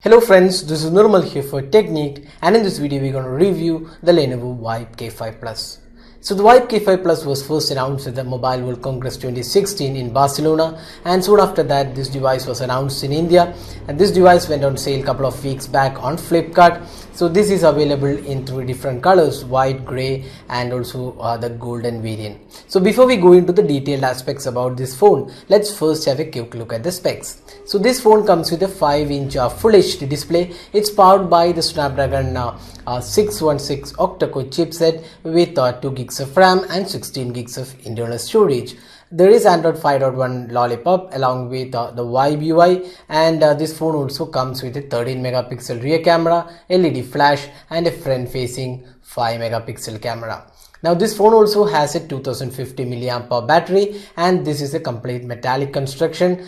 Hello friends, this is Nirmal here for Technique, and in this video we're going to review the Lenovo Vibe K5 Plus. So the Vibe K5 Plus was first announced at the Mobile World Congress 2016 in Barcelona, and soon after that this device was announced in India, and this device went on sale a couple of weeks back on Flipkart. So this is available in three different colors: white, grey, and also the golden variant. So before we go into the detailed aspects about this phone, let's first have a quick look at the specs. So this phone comes with a 5-inch Full HD display. It's powered by the Snapdragon 616 Octa Core chipset with 2 gigs of RAM and 16 gigs of internal storage. There is Android 5.1 Lollipop along with the Vibe UI, and this phone also comes with a 13 megapixel rear camera, LED flash, and a front facing 5 megapixel camera. Now this phone also has a 2050 mAh battery, and this is a complete metallic construction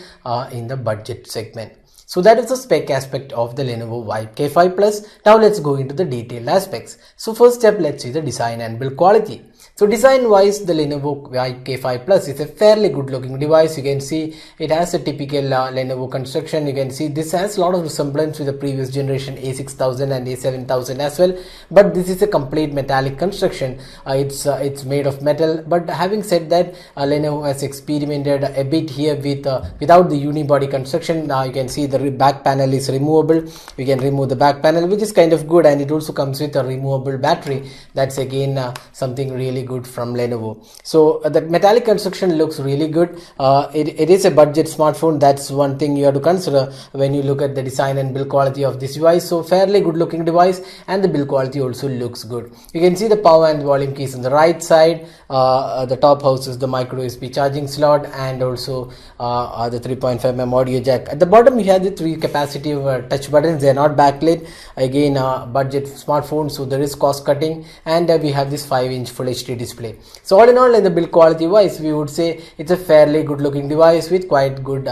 in the budget segment. So that is the spec aspect of the Lenovo Vibe K5 Plus. Now let's go into the detailed aspects. So first step, let's see the design and build quality. So design wise, the Lenovo Vibe K5 Plus is a fairly good looking device. You can see it has a typical Lenovo construction. You can see this has a lot of resemblance with the previous generation A6000 and A7000 as well, but this is a complete metallic construction. It's made of metal, but having said that, Lenovo has experimented a bit here with without the unibody construction. Now you can see the back panel is removable. You can remove the back panel, which is kind of good, and it also comes with a removable battery. That's again something really good from Lenovo. So the metallic construction looks really good. It is a budget smartphone. That's one thing you have to consider when you look at the design and build quality of this device. So fairly good looking device, and the build quality also looks good. You can see the power and volume keys on the right side. The top houses the micro USB charging slot, and also the 3.5mm audio jack. At the bottom you have the 3 capacitive touch buttons. They are not backlit. Again, budget smartphone, so there is cost cutting, and we have this 5-inch Full HD display. So all in all, in the build quality wise, we would say it's a fairly good looking device with quite good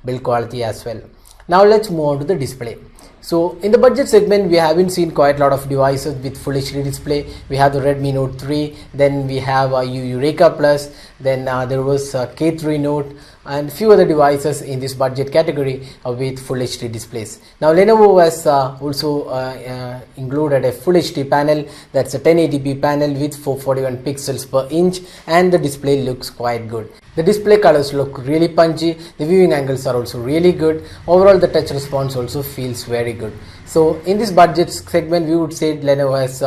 build quality as well. Now let's move on to the display. So in the budget segment, we haven't seen quite a lot of devices with Full HD display. We have the Redmi Note 3, then we have Eureka Plus, then there was K3 Note, and few other devices in this budget category with Full HD displays. Now Lenovo has also included a Full HD panel. That's a 1080p panel with 441 pixels per inch, and the display looks quite good. The display colors look really punchy. The viewing angles are also really good. Overall, the touch response also feels very good. So in this budget segment, we would say Lenovo has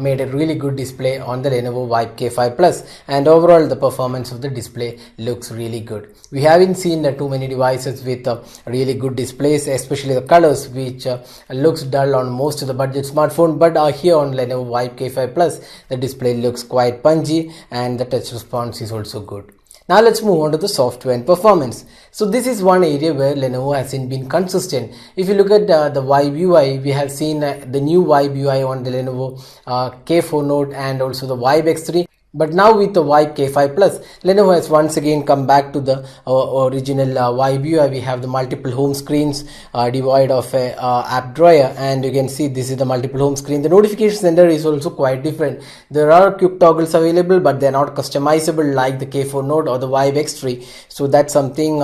made a really good display on the Lenovo Vibe K5 Plus, and overall the performance of the display looks really good. We haven't seen too many devices with really good displays, especially the colors, which looks dull on most of the budget smartphone, but here on Lenovo Vibe K5 Plus, the display looks quite punchy, and the touch response is also good. Now let's move on to the software and performance. So this is one area where Lenovo hasn't been consistent. If you look at the Vibe UI, we have seen the new Vibe UI on the Lenovo K4 Note and also the Vibe X3. But now with the Vibe K5 Plus, Lenovo has once again come back to the original Vibe UI. We have the multiple home screens devoid of a app drawer, and you can see this is the multiple home screen. The notification center is also quite different. There are quick toggles available, but they are not customizable like the K4 Note or the Vibe X3. So that's something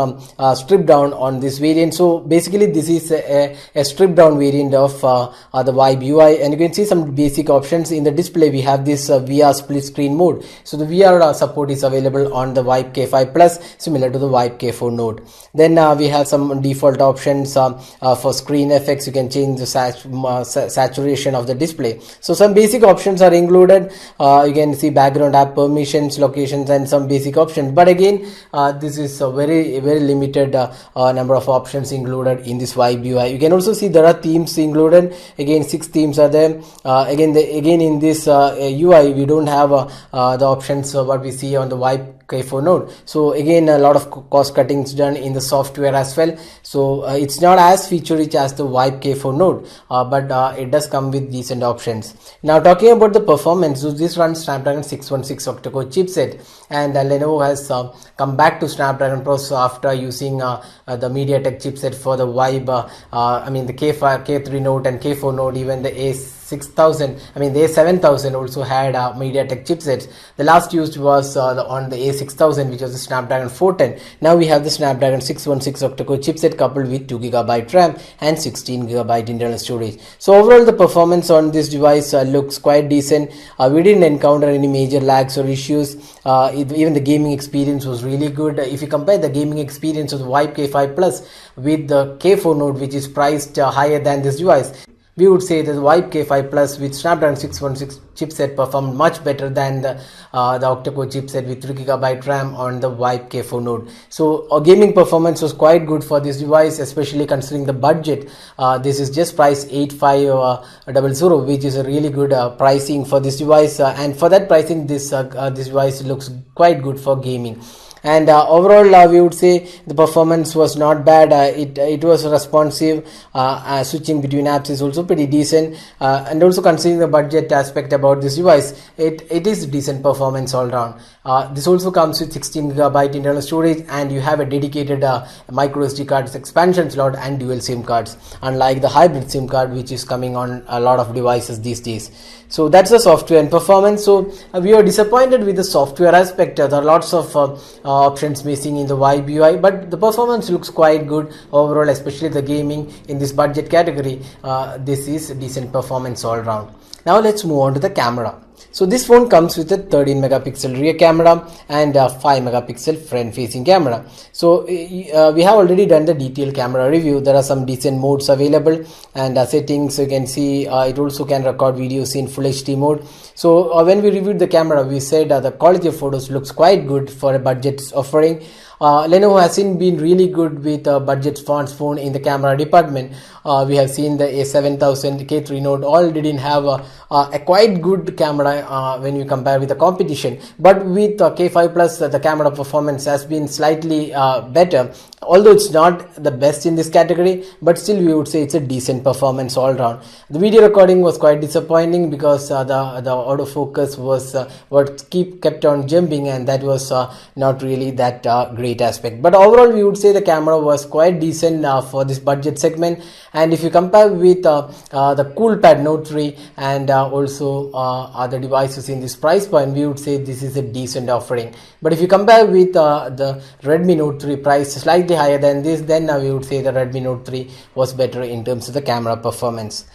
stripped down on this variant. So basically this is a stripped down variant of the Vibe UI, and you can see some basic options. In the display we have this VR split screen mode. So the VR support is available on the Vibe K5 Plus, similar to the Vibe K4 Note. Then we have some default options for screen effects. You can change the saturation of the display. So some basic options are included. You can see background app permissions, locations, and some basic options. But again, this is a very limited number of options included in this Vibe UI. You can also see there are themes included. Again, 6 themes are there. Again in this UI, we don't have the options what we see on the Vibe K4 Note. So again, a lot of cost cuttings done in the software as well. So it's not as feature rich as the Vibe K4 Note, but it does come with decent options. Now talking about the performance, so this runs Snapdragon 616 Octa Core chipset, and Lenovo has come back to Snapdragon processor after using the MediaTek chipset for the Vibe, I mean the K3 Note and K4 Note, even the A6000, I mean the A7000 also had MediaTek chipsets. The last used was on the A6000, which was the Snapdragon 410. Now we have the Snapdragon 616 octa-core chipset coupled with 2GB RAM and 16GB internal storage. So overall the performance on this device looks quite decent. We didn't encounter any major lags or issues. Even the gaming experience was really good. If you compare the gaming experience of the Vibe K5 Plus with the K4 Note, which is priced higher than this device, we would say that the Vibe K5 Plus with Snapdragon 616 chipset performed much better than the octa-core chipset with 3GB RAM on the Vibe K4 Note. So gaming performance was quite good for this device, especially considering the budget. This is just priced 8500, which is a really good pricing for this device, and for that pricing this device looks quite good for gaming. And overall we would say the performance was not bad. It was responsive. Switching between apps is also pretty decent, and also considering the budget aspect about this device, it is decent performance all round. This also comes with 16GB internal storage, and you have a dedicated micro SD card expansion slot and dual SIM cards, unlike the hybrid SIM card which is coming on a lot of devices these days. So that's the software and performance. So we are disappointed with the software aspect. There are lots of options missing in the Vibe UI, but the performance looks quite good overall, especially the gaming in this budget category. This is decent performance all round. Now let's move on to the camera. So this phone comes with a 13 megapixel rear camera and a 5 megapixel front facing camera. So we have already done the detailed camera review. There are some decent modes available, and settings you can see it also can record videos in full HD mode. So when we reviewed the camera, we said the quality of photos looks quite good for a budget offering. Lenovo hasn't been really good with budget smartphone in the camera department. We have seen the A7000, K3 Note all didn't have a quite good camera when you compare with the competition, but with K5 Plus the camera performance has been slightly better, although it's not the best in this category, but still we would say it's a decent performance all round. The video recording was quite disappointing because the autofocus was what kept on jumping, and that was not really that great aspect. But overall we would say the camera was quite decent for this budget segment. And if you compare with the CoolPad Note 3 and also other devices in this price point, we would say this is a decent offering. But if you compare with the Redmi Note 3 price slightly higher than this, then we would say the Redmi Note 3 was better in terms of the camera performance.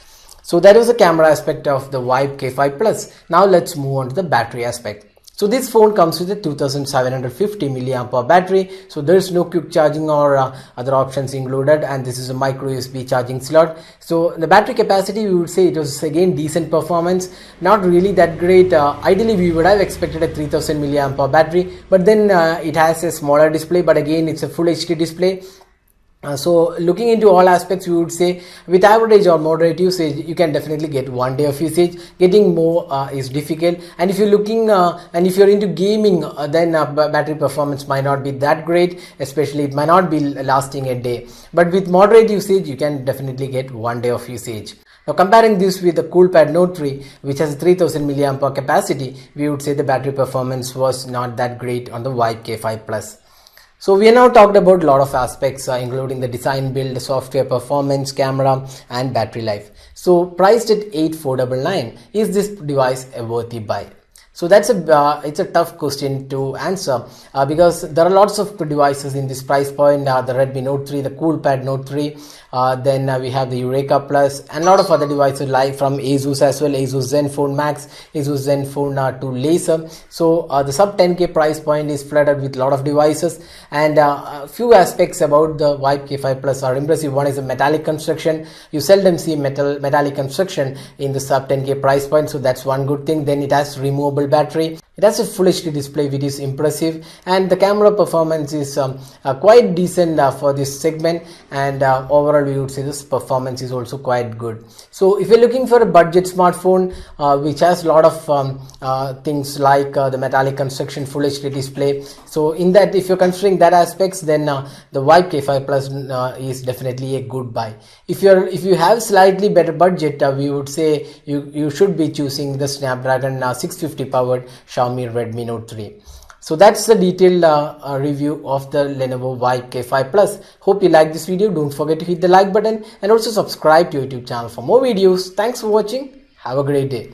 So that was the camera aspect of the Vibe K5 Plus. Now let's move on to the battery aspect. So this phone comes with a 2750 mAh battery. So there is no quick charging or other options included, and this is a micro USB charging slot. So the battery capacity, we would say it was again decent performance, not really that great. Ideally we would have expected a 3000 mAh battery, but then it has a smaller display, but again it's a full HD display. So looking into all aspects, we would say with average or moderate usage you can definitely get 1 day of usage. Getting more is difficult, and if you're looking and if you're into gaming, then battery performance might not be that great, especially it might not be lasting a day. But with moderate usage you can definitely get 1 day of usage. Now comparing this with the CoolPad Note 3, which has a 3000 mAh capacity, we would say the battery performance was not that great on the Vibe K5 Plus. So we have now talked about a lot of aspects including the design, build, software, performance, camera and battery life. So priced at 8499, is this device a worthy buy? So that's it's a tough question to answer because there are lots of devices in this price point. The Redmi Note 3, the CoolPad Note 3, then we have the Eureka Plus and a lot of other devices like from Asus as well, Asus Zenfone Max, Asus Zenfone 2 Laser. So the sub 10k price point is flooded with a lot of devices, and a few aspects about the Vibe K5 Plus are impressive. One is the metallic construction. You seldom see metallic construction in the sub 10k price point, so that's one good thing. Then it has removable battery. It has a full HD display which is impressive, and the camera performance is quite decent for this segment, and overall we would say this performance is also quite good. So if you're looking for a budget smartphone which has a lot of things like the metallic construction, full HD display, so in that if you're considering that aspects, then the Vibe K5 Plus is definitely a good buy. If you have slightly better budget, we would say you should be choosing the Snapdragon 650 powered Xiaomi Redmi Note 3. So that's the detailed review of the Lenovo Vibe K5 Plus. Hope you like this video. Don't forget to hit the like button and also subscribe to YouTube channel for more videos. Thanks for watching. Have a great day.